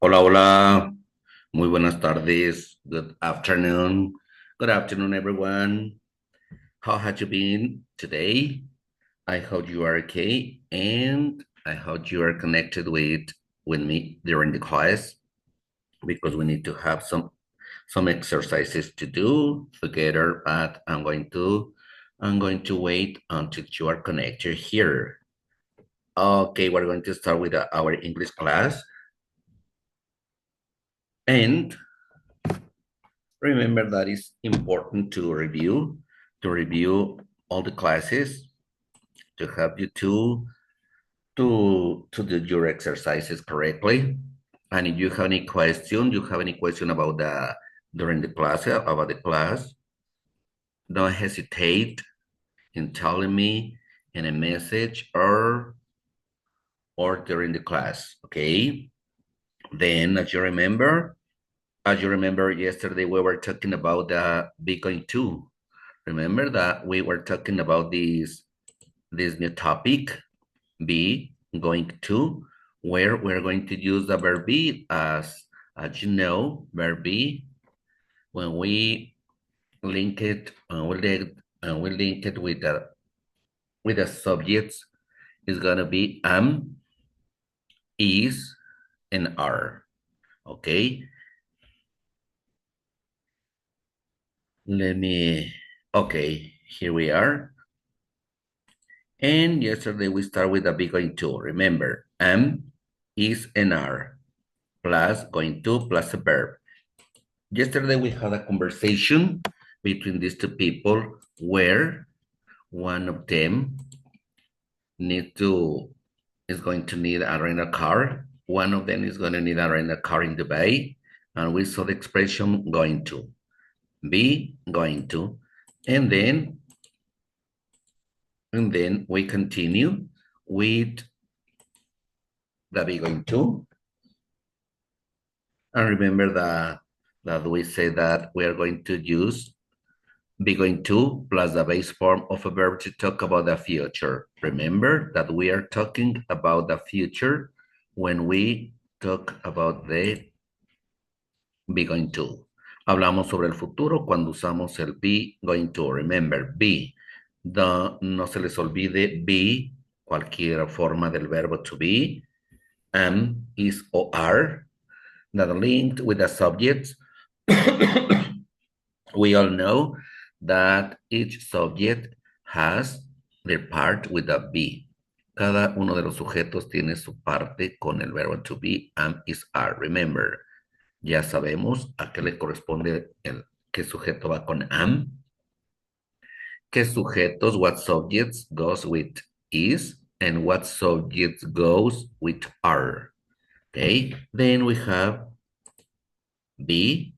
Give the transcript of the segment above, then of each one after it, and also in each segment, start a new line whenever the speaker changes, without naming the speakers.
Hola, hola. Muy buenas tardes. Good afternoon. Good afternoon, everyone. How have you been today? I hope you are okay, and I hope you are connected with me during the class because we need to have some exercises to do together. But I'm going to wait until you are connected here. Okay, we're going to start with our English class, and remember that it's important to review all the classes to help you to do your exercises correctly. And if you have any question about the during the class about the class, don't hesitate in telling me in a message or during the class. Okay. Then as you remember yesterday we were talking about the Bitcoin 2. Remember that we were talking about this new topic, be going to, where we're going to use the verb be as you know, verb be when we link it we link it with the subjects is gonna be am, is, and are. Okay, let me. Okay, here we are. And yesterday we start with the be going to. Remember, am, is, and are plus going to plus a verb. Yesterday we had a conversation between these two people where one of them need to is going to need a rental car. One of them is going to need a rental car in Dubai, and we saw the expression going to be going to, and then we continue with the be going to. And remember that we say that we are going to use be going to plus the base form of a verb to talk about the future. Remember that we are talking about the future when we talk about the be going to. Hablamos sobre el futuro cuando usamos el be going to. Remember, be. No se les olvide be, cualquier forma del verbo to be. Am, is, or are, that are linked with the subjects. We all know that each subject has their part with a be. Cada uno de los sujetos tiene su parte con el verbo to be, am, is, are. Remember, ya sabemos a qué le corresponde qué sujeto va con am, qué sujetos, what subjects goes with is, and what subjects goes with are. Okay, then we have be,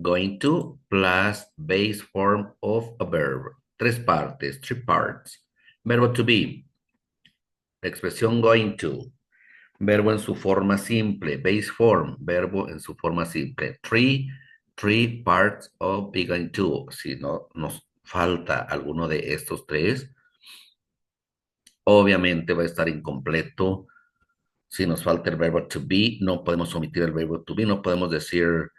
going to plus base form of a verb. Tres partes, three parts. Verbo to be, expresión going to. Verbo en su forma simple, base form, verbo en su forma simple. Three parts of be going to. Si no nos falta alguno de estos tres, obviamente va a estar incompleto. Si nos falta el verbo to be, no podemos omitir el verbo to be, no podemos decir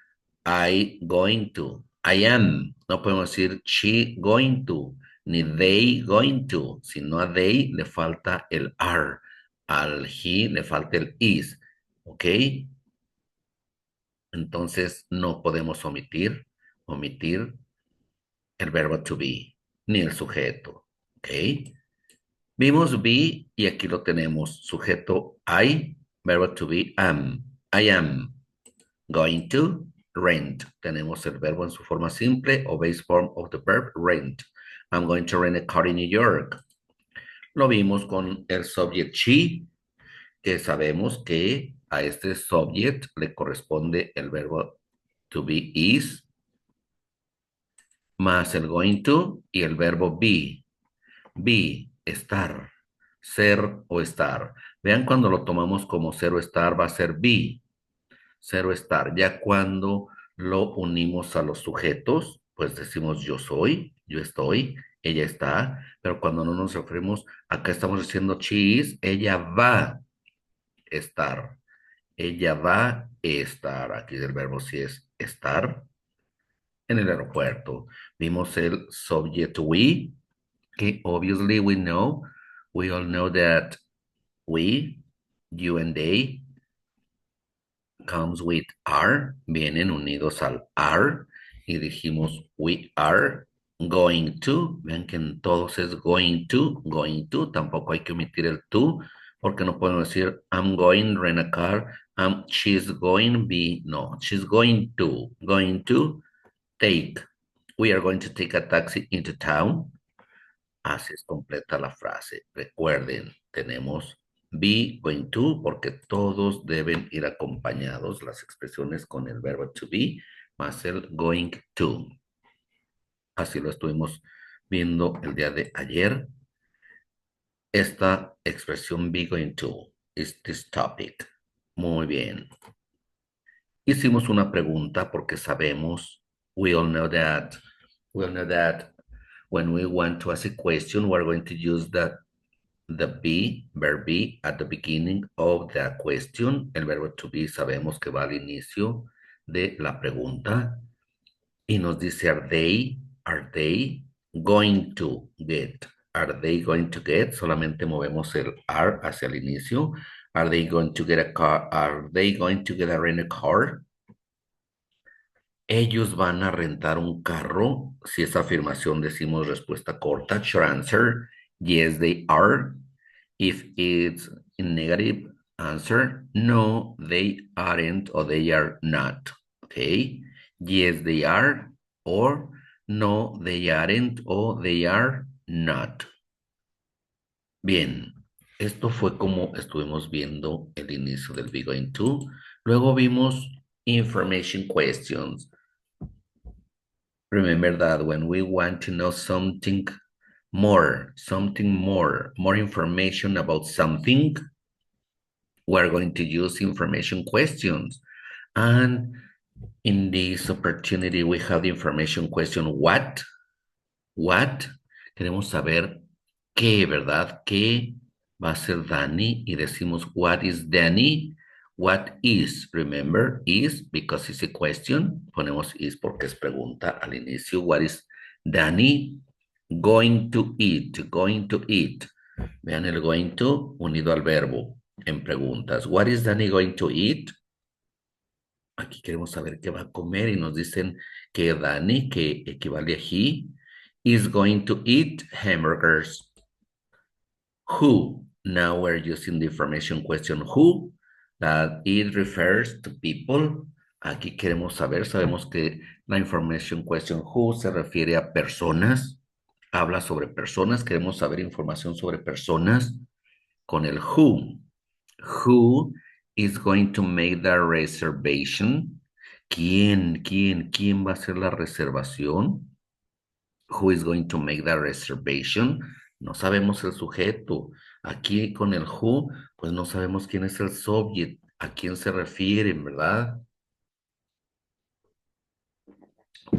I going to, I am, no podemos decir she going to, ni they going to, sino a they le falta el are, al he le falta el is, ¿ok? Entonces no podemos omitir el verbo to be, ni el sujeto, ¿ok? Vimos be y aquí lo tenemos, sujeto I, verbo to be am, I am going to rent. Tenemos el verbo en su forma simple o base form of the verb rent. I'm going to rent a car in New York. Lo vimos con el subject she, que sabemos que a este subject le corresponde el verbo to be is, más el going to y el verbo be. Be, estar, ser o estar. Vean cuando lo tomamos como ser o estar va a ser be. Cero estar. Ya cuando lo unimos a los sujetos, pues decimos yo soy, yo estoy, ella está, pero cuando no nos referimos, acá estamos diciendo she is, ella va a estar, Ella va a estar, aquí el verbo sí es estar, en el aeropuerto. Vimos el subject we, que obviously we all know that we, you and they, comes with are, vienen unidos al are, y dijimos we are going to, vean que en todos es going to, tampoco hay que omitir el to, porque no podemos decir I'm going to rent a car, she's going be, no, she's going to take, we are going to take a taxi into town. Así es completa la frase. Recuerden, tenemos be, going to, porque todos deben ir acompañados las expresiones con el verbo to be más el going to. Así lo estuvimos viendo el día de ayer. Esta expresión be going to is this topic. Muy bien. Hicimos una pregunta porque sabemos, we all know that when we want to ask a question, we're going to use the be, verb be, at the beginning of the question. El verbo to be sabemos que va al inicio de la pregunta y nos dice are they going to get, are they going to get, solamente movemos el are hacia el inicio. Are they going to get a car? Are they going to get a rent a car? Ellos van a rentar un carro. Si es afirmación, decimos respuesta corta. Short answer, yes, they are. If it's in negative answer, no, they aren't or they are not. Okay. Yes, they are. Or no, they aren't or they are not. Bien. Esto fue como estuvimos viendo el inicio del Be Going To. Luego vimos information questions. Remember that when we want to know more information about something, we're going to use information questions. And in this opportunity, we have the information question, what? What? Queremos saber qué, ¿verdad? ¿Qué va a ser Dani? Y decimos, what is Dani? What is? Remember, is, because it's a question. Ponemos is porque es pregunta al inicio. What is Dani going to eat? Going to eat. Vean el going to unido al verbo en preguntas. What is Dani going to eat? Aquí queremos saber qué va a comer y nos dicen que Dani, que equivale a he, is going to eat hamburgers. Who? Now we're using the information question who, that it refers to people. Aquí queremos saber, sabemos que la information question who se refiere a personas, habla sobre personas, queremos saber información sobre personas con el who. Who is going to make the reservation? ¿Quién va a hacer la reservación? Who is going to make the reservation? No sabemos el sujeto. Aquí con el who, pues no sabemos quién es el subject, a quién se refieren, ¿verdad?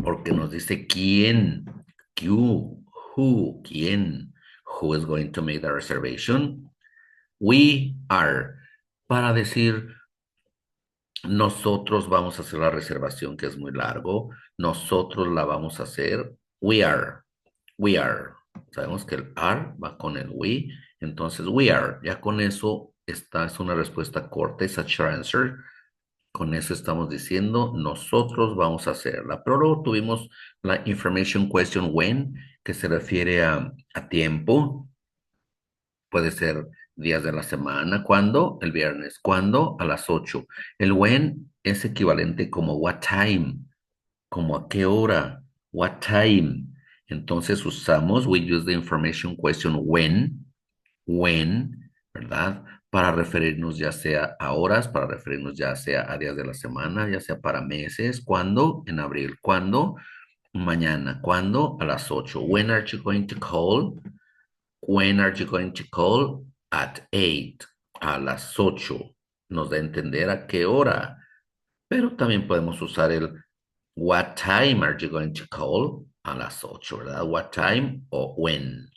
Porque nos dice quién, quién. Who is going to make the reservation? We are. Para decir nosotros vamos a hacer la reservación, que es muy largo. Nosotros la vamos a hacer. We are. We are. Sabemos que el are va con el we. Entonces, we are. Ya con eso, esta es una respuesta corta, es a short answer. Con eso estamos diciendo, nosotros vamos a hacerla. Pero luego tuvimos la information question when, que se refiere a tiempo. Puede ser días de la semana. ¿Cuándo? El viernes. ¿Cuándo? A las 8. El when es equivalente como what time, como a qué hora, what time. Entonces usamos, we use the information question when, ¿verdad? Para referirnos ya sea a horas, para referirnos ya sea a días de la semana, ya sea para meses. ¿Cuándo? En abril. ¿Cuándo? Mañana. ¿Cuándo? A las 8. When are you going to call? When are you going to call? At 8. A las 8. Nos da a entender a qué hora. Pero también podemos usar el what time are you going to call? A las 8, ¿verdad? What time o when.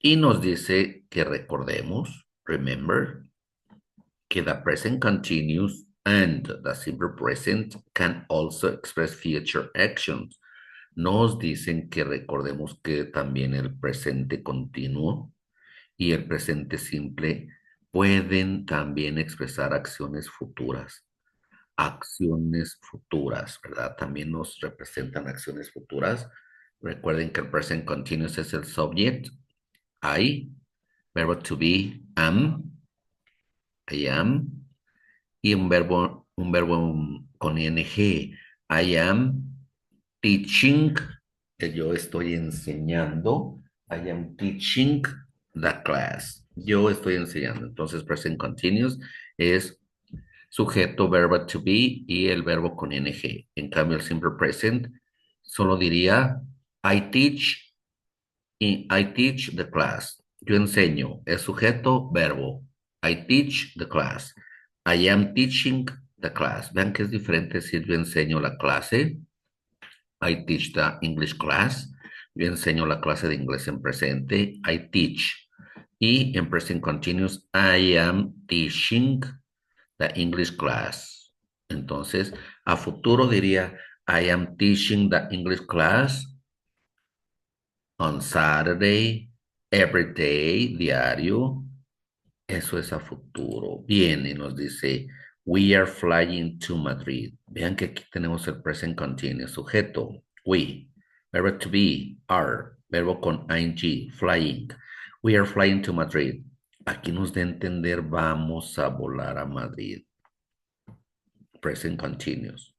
Y nos dice que recordemos, remember, que the present continuous and the simple present can also express future actions. Nos dicen que recordemos que también el presente continuo y el presente simple pueden también expresar acciones futuras. Acciones futuras, ¿verdad? También nos representan acciones futuras. Recuerden que el present continuous es el subject, I, verbo to be, I am, y un verbo con ing. I am teaching, que yo estoy enseñando. I am teaching the class. Yo estoy enseñando. Entonces, present continuous es sujeto, verbo to be y el verbo con ing. En cambio, el simple present solo diría I teach the class. Yo enseño. Es sujeto, verbo. I teach the class. I am teaching the class. Vean que es diferente si yo enseño la clase. I teach the English class. Yo enseño la clase de inglés en presente. I teach. Y en present continuous, I am teaching the English class. Entonces, a futuro diría, I am teaching the English class on Saturday, every day, diario. Eso es a futuro. Bien, y nos dice, we are flying to Madrid. Vean que aquí tenemos el present continuous, sujeto, we, verbo to be, are, verbo con ing, flying. We are flying to Madrid. Aquí nos da a entender, vamos a volar a Madrid. Present continuous.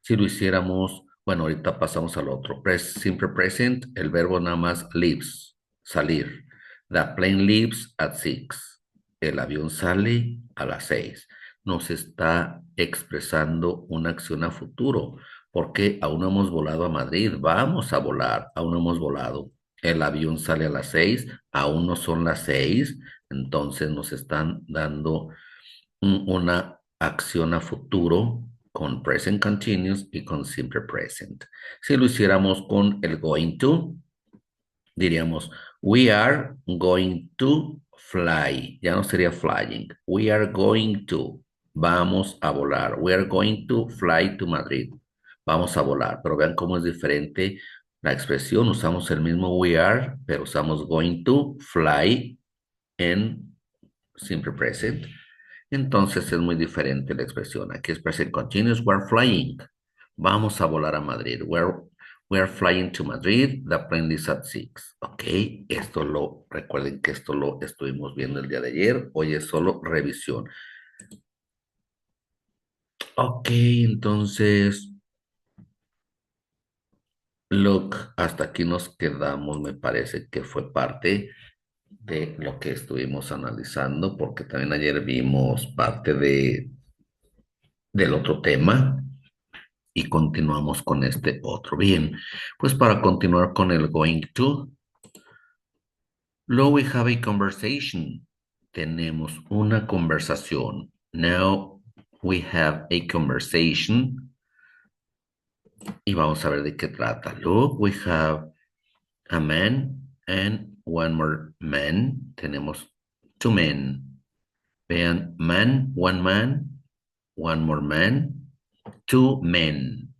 Si lo hiciéramos, bueno, ahorita pasamos al otro. Simple present, el verbo nada más leaves, salir. The plane leaves at 6. El avión sale a las 6. Nos está expresando una acción a futuro, porque aún no hemos volado a Madrid. Vamos a volar, aún no hemos volado. El avión sale a las 6, aún no son las 6. Entonces nos están dando una acción a futuro con present continuous y con simple present. Si lo hiciéramos con el going to, diríamos, we are going to fly. Ya no sería flying. We are going to. Vamos a volar. We are going to fly to Madrid. Vamos a volar. Pero vean cómo es diferente la expresión. Usamos el mismo we are, pero usamos going to fly en simple present. Entonces es muy diferente la expresión. Aquí es present continuous. We're flying. Vamos a volar a Madrid. We're flying to Madrid. The plane is at 6. Ok, recuerden que esto lo estuvimos viendo el día de ayer. Hoy es solo revisión. Ok, entonces, look, hasta aquí nos quedamos. Me parece que fue parte de lo que estuvimos analizando, porque también ayer vimos parte del otro tema. Y continuamos con este otro. Bien, pues para continuar con el going to, now we have a conversation. Tenemos una conversación. Now we have a conversation. Y vamos a ver de qué trata. Look, we have a man and one more man. Tenemos two men. Vean, man, one more man, two men.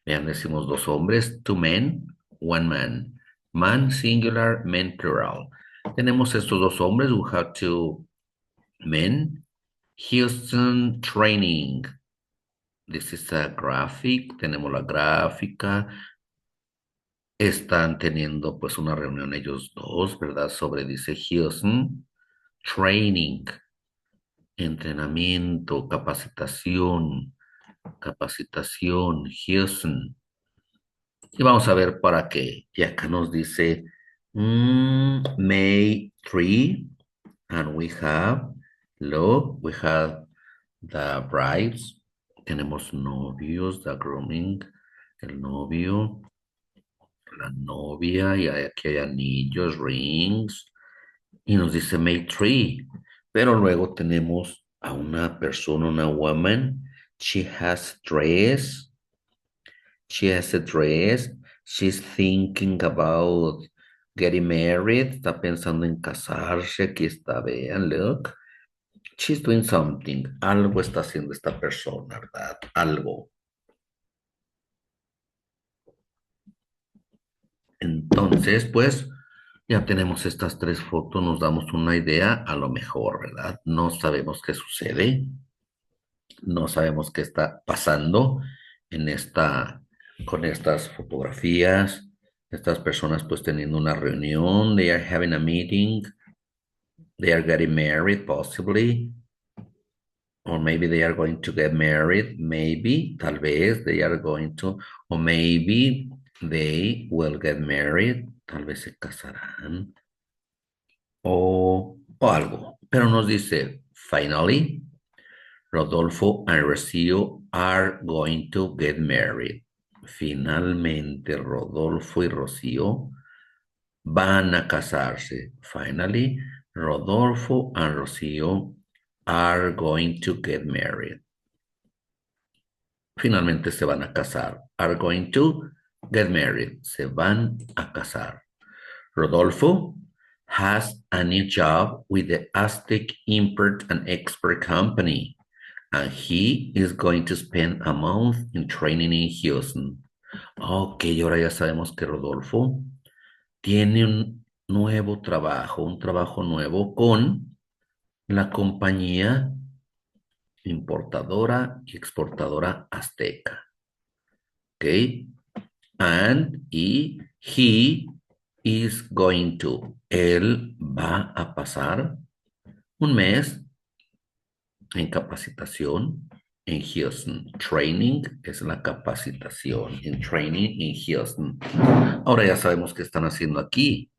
Vean, decimos dos hombres, two men, one man. Man singular, men plural. Tenemos estos dos hombres, we have two men. Houston training. This is a graphic, tenemos la gráfica. Están teniendo pues una reunión ellos dos, ¿verdad? Sobre, dice Houston training. Entrenamiento, capacitación, Houston. Y vamos a ver para qué. Y acá nos dice May 3. And we have the brides. Tenemos novios, the grooming, el novio, la novia, y aquí hay anillos, rings. Y nos dice May 3. Pero luego tenemos a una persona, una woman. She has dress. She has a dress. She's thinking about getting married. Está pensando en casarse. Aquí está, vean, look. She's doing something. Algo está haciendo esta persona, ¿verdad? Algo. Entonces, pues, ya tenemos estas tres fotos, nos damos una idea, a lo mejor, ¿verdad? No sabemos qué sucede, no sabemos qué está pasando en con estas fotografías, estas personas pues teniendo una reunión, they are having a meeting, they are getting married possibly, or maybe they are going to get married, maybe, tal vez they are going to, or maybe they will get married, tal vez se casarán, o algo. Pero nos dice, finally, Rodolfo and Rocío are going to get married. Finalmente, Rodolfo y Rocío van a casarse. Finally, Rodolfo and Rocío are going to get married. Finalmente se van a casar. Are going to get married. Se van a casar. Rodolfo has a new job with the Aztec Import and Export Company, and he is going to spend a month in training in Houston. Ok, ahora ya sabemos que Rodolfo tiene un trabajo nuevo con la compañía importadora y exportadora azteca. Ok, he is going to, él va a pasar un mes en capacitación en Houston. Training es la capacitación en training en Houston. Ahora ya sabemos qué están haciendo aquí.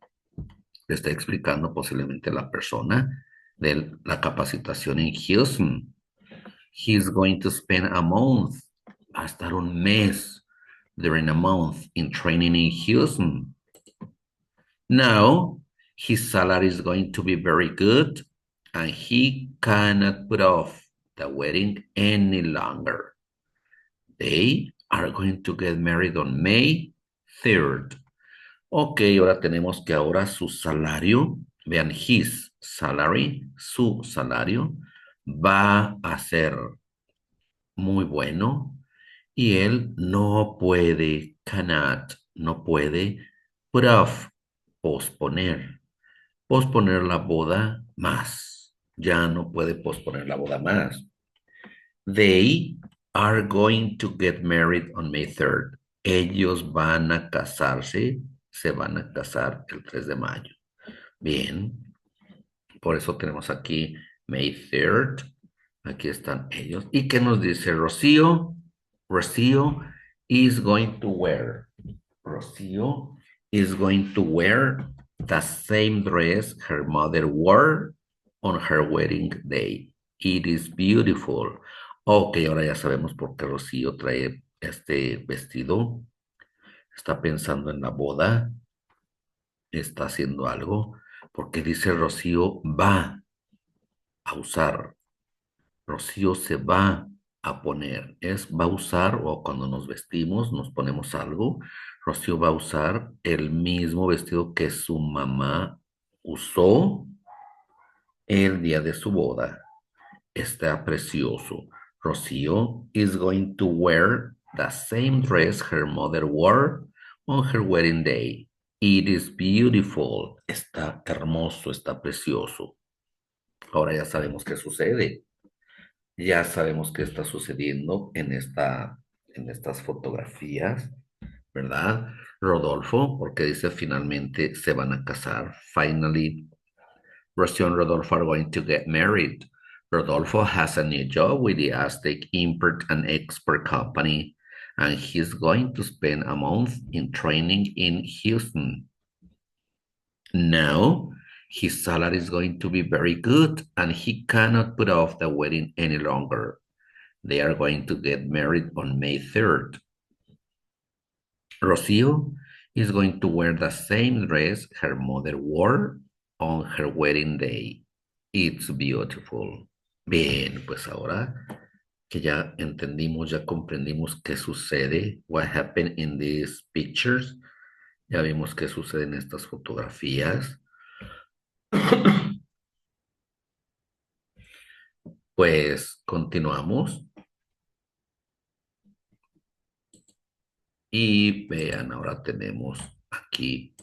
Le está explicando posiblemente la persona de la capacitación en Houston. He's going to spend a month. Va a estar un mes during a month in training in Houston. Now, his salary is going to be very good and he cannot put off the wedding any longer. They are going to get married on May 3rd. Ok, ahora tenemos que ahora su salario, vean, his salary, su salario, va a ser muy bueno y él no puede, cannot, no puede, put off, posponer, posponer la boda más. Ya no puede posponer la boda más. They are going to get married on May 3rd. Ellos van a casarse, se van a casar el 3 de mayo. Bien, por eso tenemos aquí May 3rd. Aquí están ellos. ¿Y qué nos dice Rocío? Rocío is going to wear. Rocío is going to wear the same dress her mother wore on her wedding day. It is beautiful. Ok, ahora ya sabemos por qué Rocío trae este vestido. Está pensando en la boda. Está haciendo algo. Porque dice Rocío va a usar. Rocío se va a poner. Va a usar o cuando nos vestimos, nos ponemos algo. Rocío va a usar el mismo vestido que su mamá usó el día de su boda. Está precioso. Rocío is going to wear the same dress her mother wore on her wedding day. It is beautiful. Está hermoso, está precioso. Ahora ya sabemos qué sucede. Ya sabemos qué está sucediendo en estas fotografías, ¿verdad? Rodolfo, porque dice finalmente se van a casar. Finally, Rocío and Rodolfo are going to get married. Rodolfo has a new job with the Aztec Import and Export Company, and he's going to spend a month in training in Houston. Now, his salary is going to be very good, and he cannot put off the wedding any longer. They are going to get married on May 3rd. Rocío is going to wear the same dress her mother wore on her wedding day. It's beautiful. Bien, pues ahora que ya entendimos, ya comprendimos qué sucede, what happened in these pictures, ya vimos qué sucede en estas fotografías. Pues continuamos y vean, ahora tenemos aquí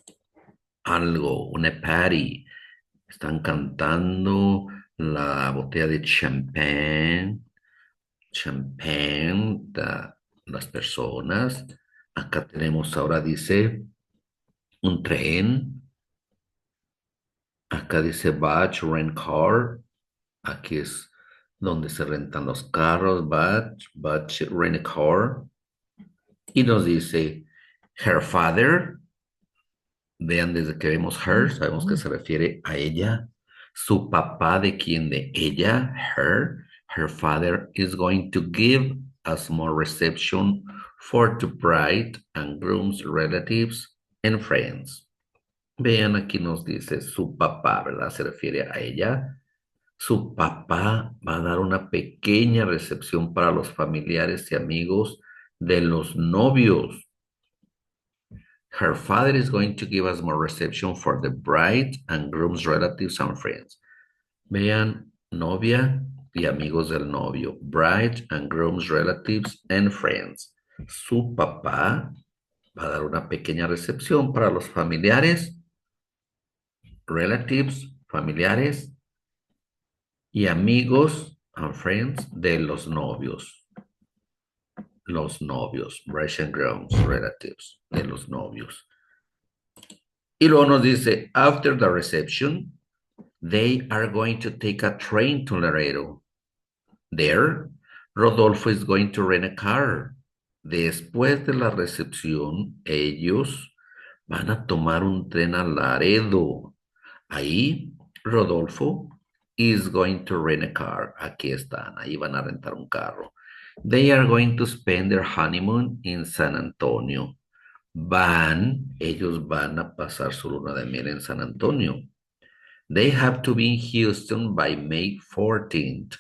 algo, una party. Están cantando la botella de champagne, las personas. Acá tenemos ahora, dice, un tren. Acá dice batch rent car. Aquí es donde se rentan los carros, batch rent car. Y nos dice her father. Vean, desde que vemos her, sabemos que se refiere a ella. Su papá, de quien de ella, her father is going to give a small reception for the bride and groom's relatives and friends. Vean, aquí nos dice su papá, ¿verdad? Se refiere a ella. Su papá va a dar una pequeña recepción para los familiares y amigos de los novios. Her father is going to give us more reception for the bride and groom's relatives and friends. Vean, novia y amigos del novio. Bride and groom's relatives and friends. Su papá va a dar una pequeña recepción para los familiares, relatives, familiares y amigos and friends de los novios. Los novios, bride and groom's relatives de los novios. Y luego nos dice, after the reception, they are going to take a train to Laredo. There, Rodolfo is going to rent a car. Después de la recepción, ellos van a tomar un tren a Laredo. Ahí, Rodolfo is going to rent a car. Aquí están, ahí van a rentar un carro. They are going to spend their honeymoon in San Antonio. Ellos van a pasar su luna de miel en San Antonio. They have to be in Houston by May 14th,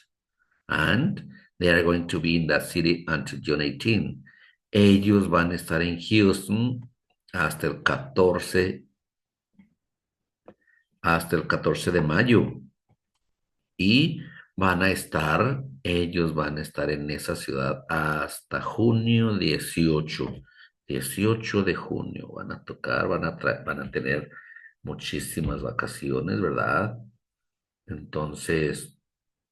and they are going to be in that city until June 18th. Ellos van a estar en Houston hasta hasta el 14 de mayo. Y ellos van a estar en esa ciudad hasta junio 18 de junio. Van a tocar, van a tener muchísimas vacaciones, ¿verdad? Entonces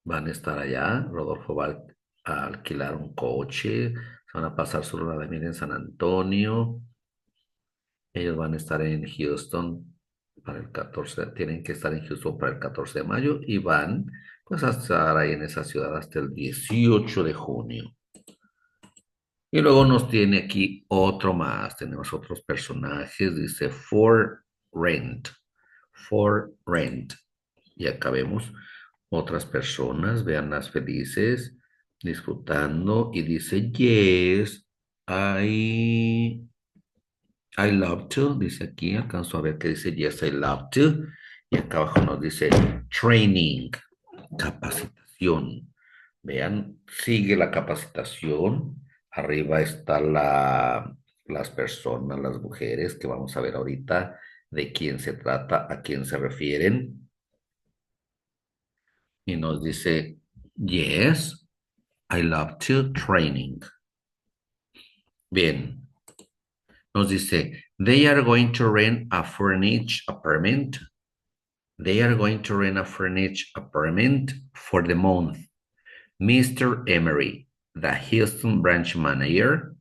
van a estar allá. Rodolfo va a alquilar un coche, se van a pasar su luna de miel en San Antonio. Ellos van a estar en Houston para el 14, tienen que estar en Houston para el 14 de mayo y van pues a estar ahí en esa ciudad hasta el 18 de junio. Y luego nos tiene aquí otro más, tenemos otros personajes, dice rent, for rent. Y acá vemos otras personas, veanlas felices, disfrutando y dice, yes, I love to, dice aquí, alcanzo a ver que dice yes, I love to, y acá abajo nos dice training, capacitación. Vean, sigue la capacitación, arriba está las personas, las mujeres, que vamos a ver ahorita de quién se trata, a quién se refieren, y nos dice, yes, I love to training. Bien, nos dice, they are going to rent a furnished apartment. They are going to rent a furnished apartment for the month. Mr. Emery, the Houston branch manager,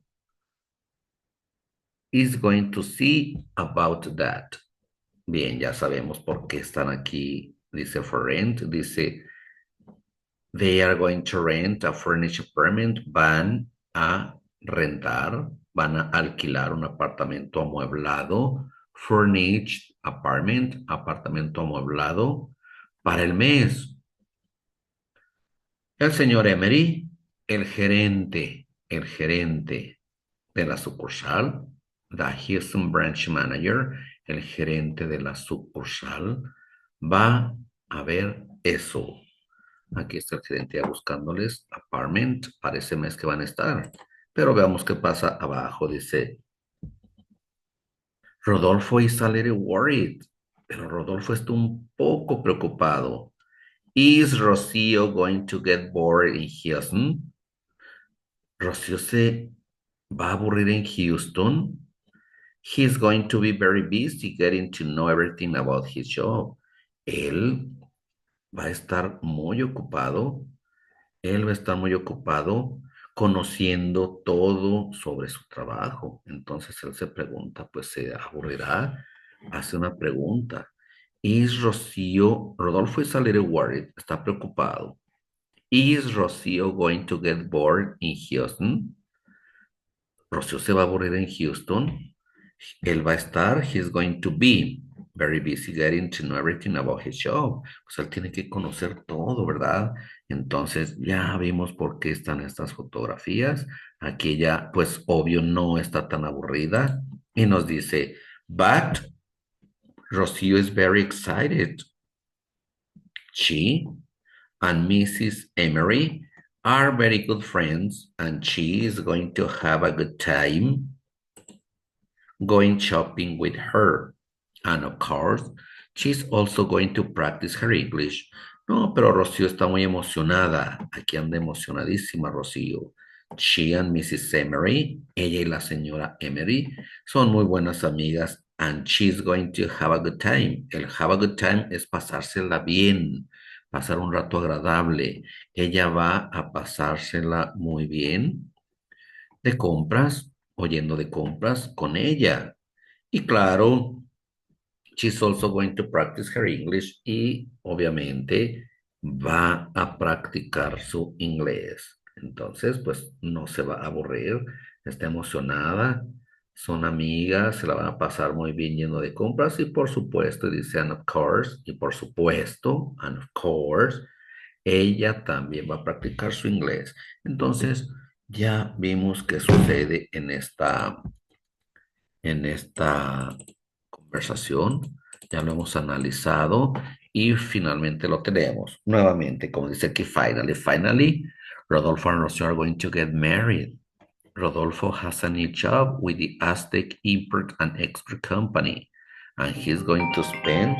is going to see about that. Bien, ya sabemos por qué están aquí. Dice for rent, dice they are going to rent a furnished apartment. Van a rentar, van a alquilar un apartamento amueblado. Furnished apartment, apartamento amueblado para el mes. El señor Emery, el gerente de la sucursal, the Houston Branch Manager, el gerente de la sucursal, va a ver eso. Aquí está el gerente ya buscándoles apartment para ese mes que van a estar. Pero veamos qué pasa abajo. Dice, Rodolfo is a little worried. Pero Rodolfo está un poco preocupado. Is Rocío going to get bored in Houston? Rocío se va a aburrir en Houston. He's going to be very busy getting to know everything about his job. Él va a estar muy ocupado. Él va a estar muy ocupado conociendo todo sobre su trabajo. Entonces él se pregunta, pues se aburrirá, hace una pregunta. Is Rocío, Rodolfo is a little worried, está preocupado. Is Rocío going to get bored in Houston? Rocío se va a aburrir en Houston. Él va a estar, he's going to be very busy getting to know everything about his job. Pues él tiene que conocer todo, ¿verdad? Entonces ya vimos por qué están estas fotografías. Aquí ella, pues obvio, no está tan aburrida. Y nos dice, but Rocío is very excited. She and Mrs. Emery are very good friends, and she is going to have a good time going shopping with her. And of course, she's also going to practice her English. No, pero Rocío está muy emocionada. Aquí anda emocionadísima Rocío. She and Mrs. Emery, ella y la señora Emery, son muy buenas amigas. And she's going to have a good time. El have a good time es pasársela bien, pasar un rato agradable. Ella va a pasársela muy bien de compras, oyendo de compras con ella. Y claro, she's also going to practice her English y obviamente va a practicar su inglés. Entonces, pues no se va a aburrir, está emocionada, son amigas, se la van a pasar muy bien yendo de compras y por supuesto, dice and of course, y por supuesto, and of course, ella también va a practicar su inglés. Entonces, ya vimos qué sucede en esta conversación, ya lo hemos analizado y finalmente lo tenemos. Nuevamente, como dice aquí, finally, Rodolfo and Rocío are going to get married. Rodolfo has a new job with the Aztec Import and Export Company, and he's going to spend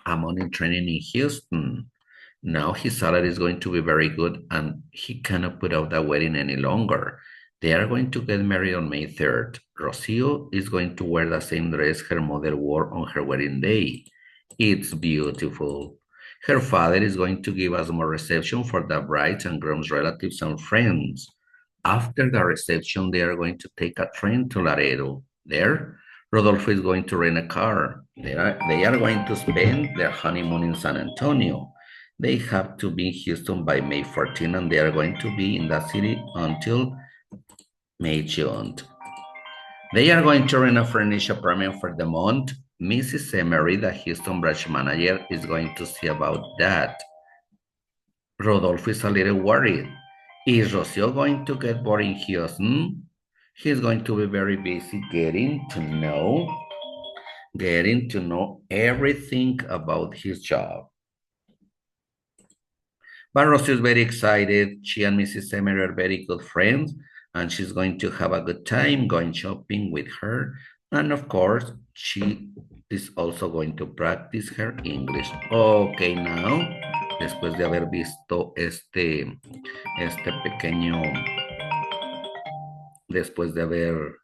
a money training in Houston. Now his salary is going to be very good and he cannot put off the wedding any longer. They are going to get married on May 3rd. Rocio is going to wear the same dress her mother wore on her wedding day. It's beautiful. Her father is going to give us more reception for the bride's and groom's relatives and friends. After the reception, they are going to take a train to Laredo. There, Rodolfo is going to rent a car. They are going to spend their honeymoon in San Antonio. They have to be in Houston by May 14, and they are going to be in the city until May June. They are going to rent a furnished apartment for the month. Mrs. Emery, the Houston branch manager, is going to see about that. Rodolfo is a little worried. Is Rocio going to get bored in Houston? He's going to be very busy getting to know everything about his job. But Rocio is very excited. She and Mrs. Emery are very good friends, and she's going to have a good time going shopping with her. And of course, she is also going to practice her English. Okay, now, después de haber visto este pequeño, después de haber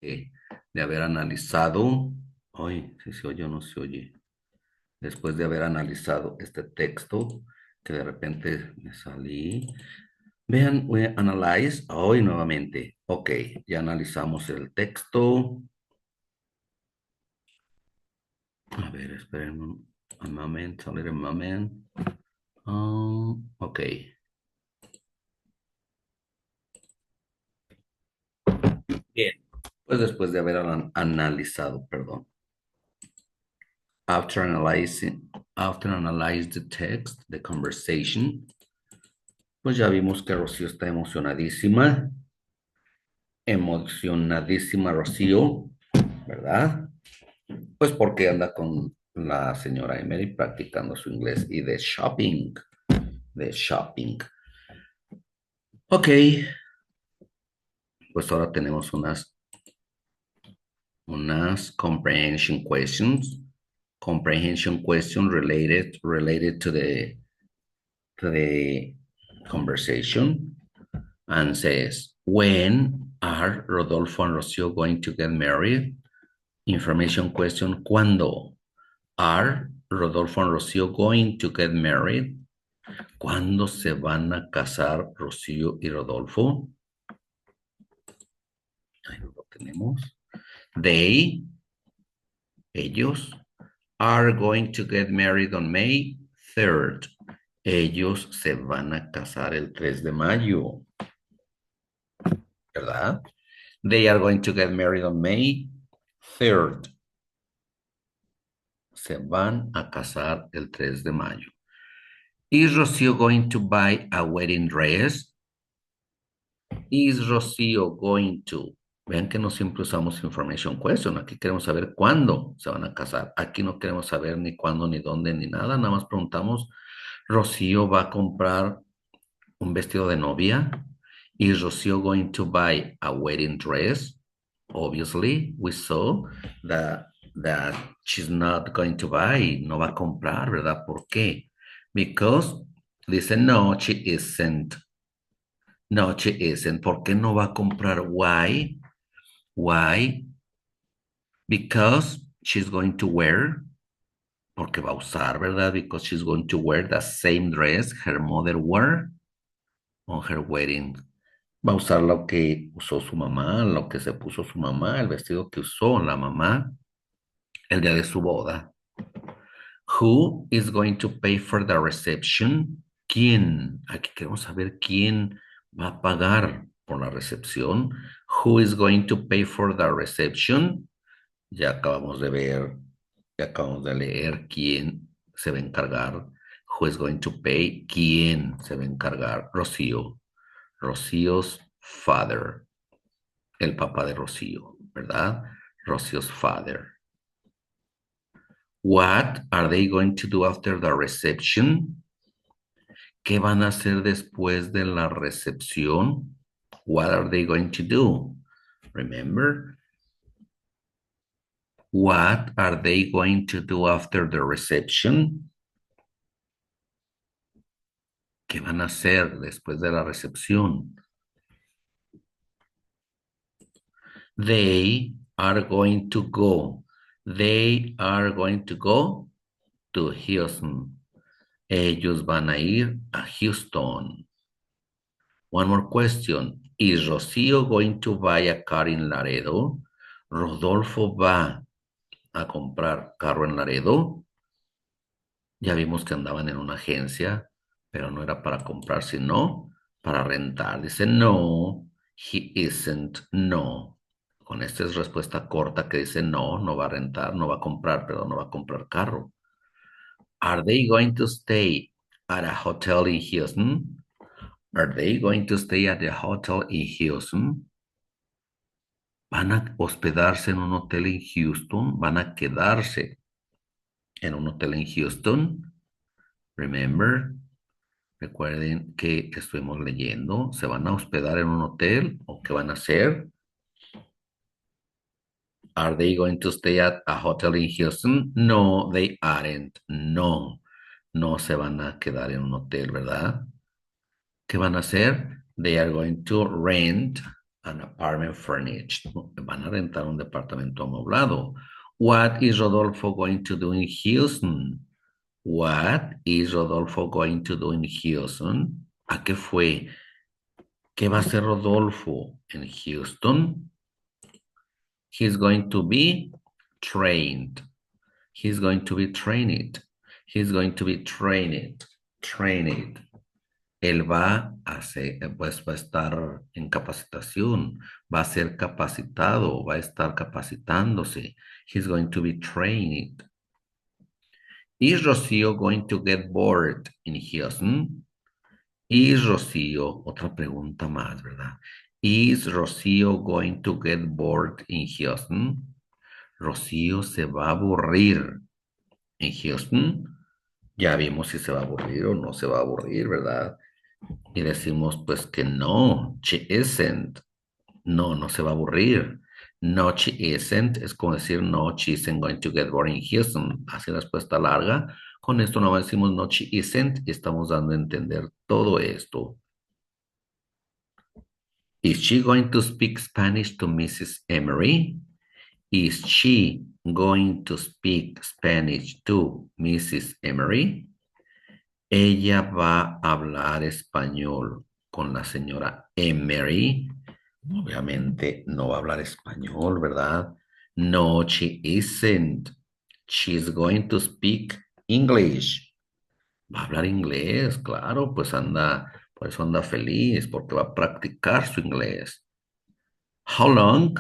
de haber analizado, ay, si se oye o no se oye, después de haber analizado este texto, que de repente me salí. Vean, we analyze hoy nuevamente. Ok, ya analizamos el texto. A ver, esperen un momento, a little moment. Ok, bien. Pues después de haber analizado, perdón. After analyzing, after analyze the text, the conversation, pues ya vimos que Rocío está emocionadísima. Emocionadísima Rocío, ¿verdad? Pues porque anda con la señora Emery practicando su inglés y de shopping, de shopping. Ok, pues ahora tenemos unas comprehension questions. Comprehension question related to the conversation and says, when are Rodolfo and Rocio going to get married? Information question, ¿cuándo? Are Rodolfo and Rocío going to get married? ¿Cuándo se van a casar Rocío y Rodolfo? Ahí lo tenemos. They, ellos, are going to get married on May 3rd. Ellos se van a casar el 3 de mayo, ¿verdad? They are going to get married on May 3rd. Se van a casar el 3 de mayo. Is Rocío going to buy a wedding dress? Is Rocío going to? Vean que no siempre usamos information question. Aquí queremos saber cuándo se van a casar. Aquí no queremos saber ni cuándo, ni dónde, ni nada. Nada más preguntamos, ¿Rocío va a comprar un vestido de novia? Is Rocío going to buy a wedding dress? Obviously, we saw that she's not going to buy. No va a comprar, ¿verdad? ¿Por qué? Because dice no, she isn't. No, she isn't. ¿Por qué no va a comprar? Why? Why? Because she's going to wear, porque va a usar, ¿verdad? Because she's going to wear the same dress her mother wore on her wedding. Va a usar lo que usó su mamá, lo que se puso su mamá, el vestido que usó la mamá el día de su boda. Who is going to pay for the reception? ¿Quién? Aquí queremos saber quién va a pagar por la recepción. Who is going to pay for the reception? Ya acabamos de ver, ya acabamos de leer quién se va a encargar. Who is going to pay? ¿Quién se va a encargar? Rocío. Rocío's father. El papá de Rocío, ¿verdad? Rocío's father. What are they going to do after the reception? ¿Qué van a hacer después de la recepción? What are they going to do? Remember? What are they going to do after the reception? ¿Qué van a hacer después de la recepción? They are going to go. They are going to go to Houston. Ellos van a ir a Houston. One more question. Is Rocío going to buy a car in Laredo? ¿Rodolfo va a comprar carro en Laredo? Ya vimos que andaban en una agencia, pero no era para comprar, sino para rentar. Dice, no, he isn't, no. Con esta es respuesta corta que dice, no, no va a rentar, no va a comprar, perdón, no va a comprar carro. Are they going to stay at a hotel in Houston? Are they going to stay at a hotel in Houston? ¿Van a hospedarse en un hotel en Houston? ¿Van a quedarse en un hotel en Houston? Remember, recuerden que estuvimos leyendo. ¿Se van a hospedar en un hotel o qué van a hacer? Are they going to stay at a hotel in Houston? No, they aren't. No, no se van a quedar en un hotel, ¿verdad? ¿Qué van a hacer? They are going to rent. An apartment furnished. Van a rentar un departamento amoblado. What is Rodolfo going to do in Houston? What is Rodolfo going to do in Houston? ¿A qué fue? ¿Qué va a hacer Rodolfo en Houston? He's going to be trained. He's going to be trained. He's going to be trained. Trained. Él va a ser, pues va a estar en capacitación, va a ser capacitado, va a estar capacitándose. He's going to be trained. Is Rocío going to get bored in Houston? Is Rocío, otra pregunta más, ¿verdad? Is Rocío going to get bored in Houston? Rocío se va a aburrir en Houston. Ya vimos si se va a aburrir o no se va a aburrir, ¿verdad? Y decimos pues que no, she isn't. No, no se va a aburrir. No, she isn't. Es como decir no, she isn't going to get bored in Houston. Así la respuesta larga. Con esto no decimos no, she isn't y estamos dando a entender todo esto. Is she going to speak Spanish to Mrs. Emery? Is she going to speak Spanish to Mrs. Emery? Ella va a hablar español con la señora Emery. Obviamente no va a hablar español, ¿verdad? No, she isn't. She's going to speak English. Va a hablar inglés, claro, pues anda, por eso anda feliz, porque va a practicar su inglés. How long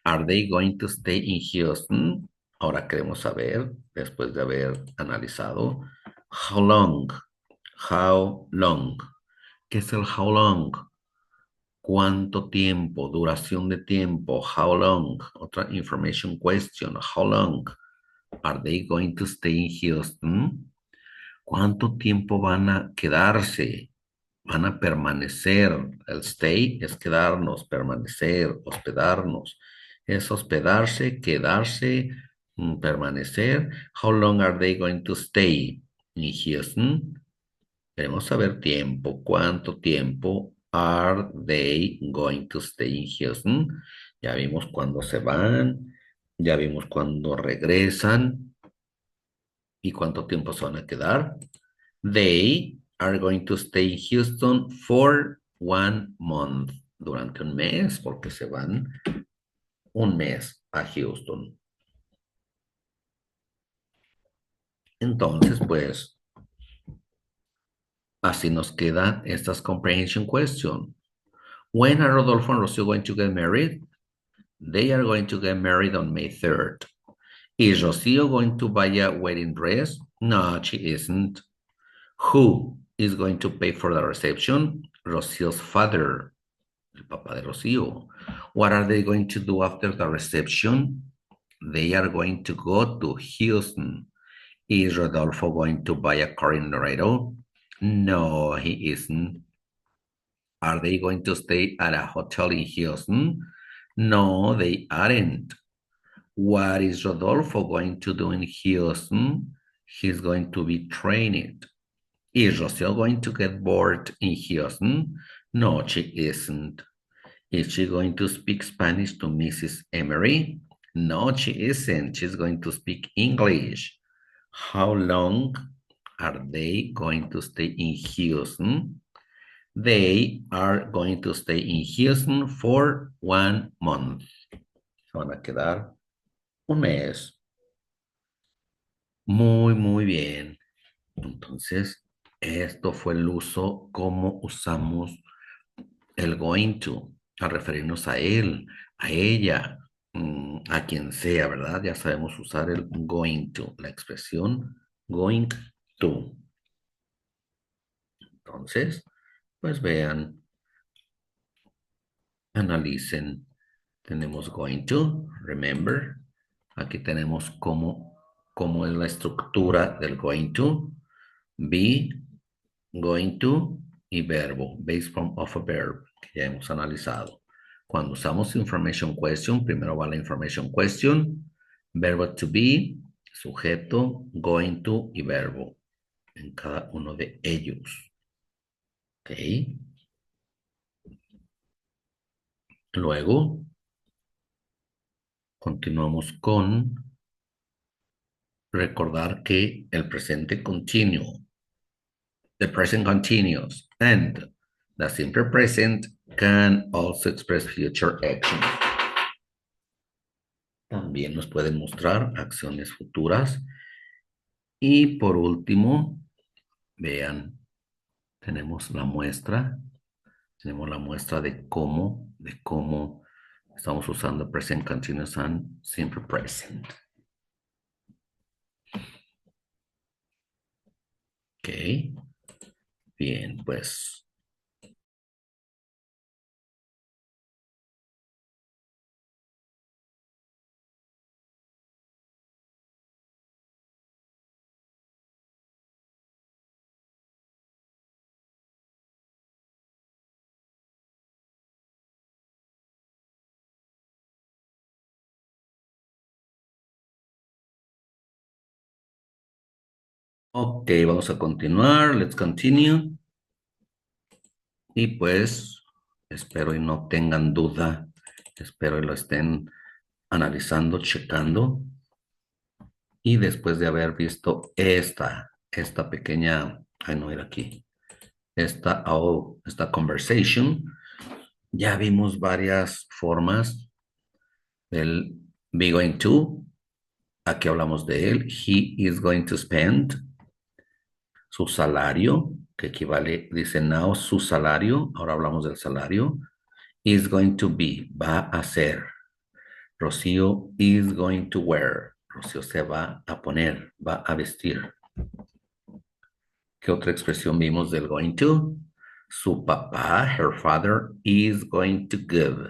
are they going to stay in Houston? Ahora queremos saber, después de haber analizado, how long, how long. ¿Qué es el how long? ¿Cuánto tiempo? Duración de tiempo. How long? Otra information question. How long are they going to stay in Houston? ¿Cuánto tiempo van a quedarse? Van a permanecer. El stay es quedarnos, permanecer, hospedarnos. Es hospedarse, quedarse, permanecer. How long are they going to stay in Houston? Queremos saber tiempo. ¿Cuánto tiempo are they going to stay in Houston? Ya vimos cuándo se van, ya vimos cuándo regresan y cuánto tiempo se van a quedar. They are going to stay in Houston for 1 month. Durante un mes, porque se van un mes a Houston. Entonces, pues, así nos quedan estas comprehension questions. When are Rodolfo and Rocio going to get married? They are going to get married on May 3rd. Is Rocio going to buy a wedding dress? No, she isn't. Who is going to pay for the reception? Rocio's father, el papá de Rocio. What are they going to do after the reception? They are going to go to Houston. Is Rodolfo going to buy a car in Laredo? No, he isn't. Are they going to stay at a hotel in Houston? No, they aren't. What is Rodolfo going to do in Houston? He's going to be trained. Is Rocio going to get bored in Houston? No, she isn't. Is she going to speak Spanish to Mrs. Emery? No, she isn't. She's going to speak English. How long are they going to stay in Houston? They are going to stay in Houston for 1 month. Se van a quedar un mes. Muy, muy bien. Entonces, esto fue el uso, cómo usamos el going to, a referirnos a él, a ella, a quien sea, ¿verdad? Ya sabemos usar el going to, la expresión going to. Entonces, pues vean, analicen. Tenemos going to, remember. Aquí tenemos cómo es la estructura del going to. Be, going to y verbo, base form of a verb, que ya hemos analizado. Cuando usamos information question, primero va la information question, verbo to be, sujeto, going to y verbo en cada uno de ellos. ¿Ok? Luego, continuamos con recordar que el presente continuo, the present continuous, and the simple present can also express future action. También nos pueden mostrar acciones futuras. Y por último, vean, tenemos la muestra de cómo estamos usando present continuous and simple present. Ok, bien, pues. Ok, vamos a continuar. Let's continue. Y pues, espero y no tengan duda. Espero y lo estén analizando, checando. Y después de haber visto esta pequeña, ay no era aquí, esta conversation, ya vimos varias formas del be going to. Aquí hablamos de él. He is going to spend su salario, que equivale, dice now, su salario. Ahora hablamos del salario. Is going to be, va a ser. Rocío is going to wear. Rocío se va a poner, va a vestir. ¿Qué otra expresión vimos del going to? Su papá, her father, is going to give.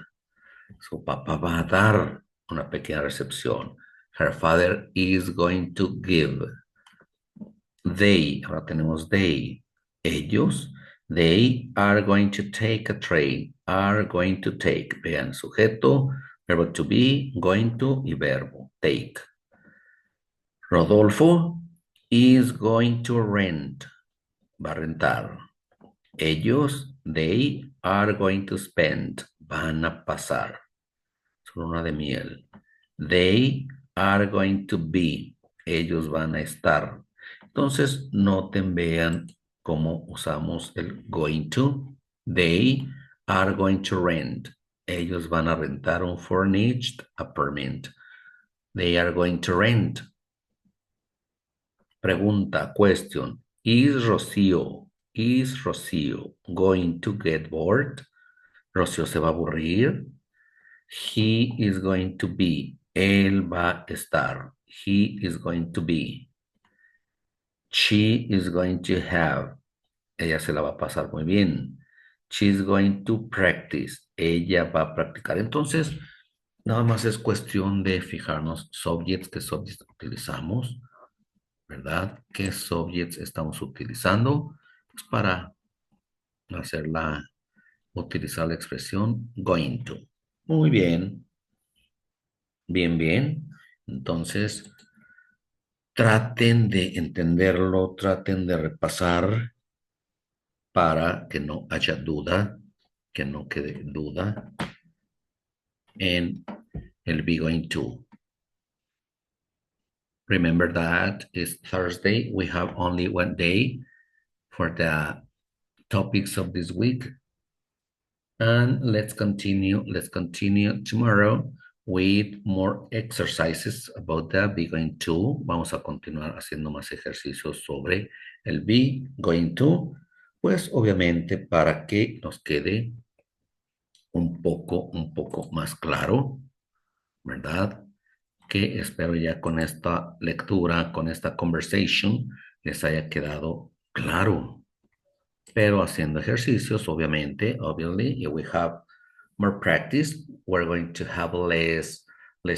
Su papá va a dar una pequeña recepción. Her father is going to give. They, ahora tenemos they. Ellos, they are going to take a train. Are going to take. Vean, sujeto, verbo to be, going to y verbo, take. Rodolfo is going to rent. Va a rentar. Ellos, they are going to spend. Van a pasar. Su luna de miel. They are going to be. Ellos van a estar. Entonces, noten, vean cómo usamos el going to. They are going to rent. Ellos van a rentar un furnished apartment. They are going to rent. Pregunta, question. Is Rocío going to get bored? Rocío se va a aburrir. He is going to be. Él va a estar. He is going to be. She is going to have. Ella se la va a pasar muy bien. She is going to practice. Ella va a practicar. Entonces, nada más es cuestión de fijarnos subjects, qué subjects utilizamos, ¿verdad? ¿Qué subjects estamos utilizando? Pues para utilizar la expresión going to. Muy bien, bien, bien. Entonces, traten de entenderlo, traten de repasar para que no haya duda, que no quede duda en el be going to. Remember that it's Thursday. We have only one day for the topics of this week. And let's continue tomorrow with more exercises about the be going to. Vamos a continuar haciendo más ejercicios sobre el be going to, pues obviamente para que nos quede un poco más claro, ¿verdad? Que espero ya con esta lectura, con esta conversation, les haya quedado claro. Pero haciendo ejercicios, obviously, if we have more practice, we're going to have less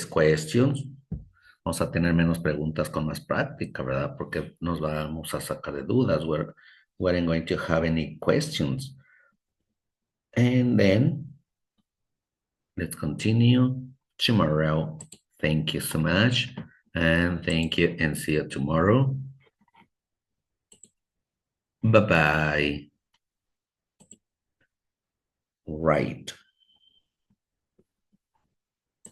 questions. Vamos a tener menos preguntas con más práctica, ¿verdad? Porque nos vamos a sacar de dudas. We weren't going to have any questions. And then, let's continue tomorrow. Thank you so much. And thank you and see you tomorrow. Bye-bye. Right.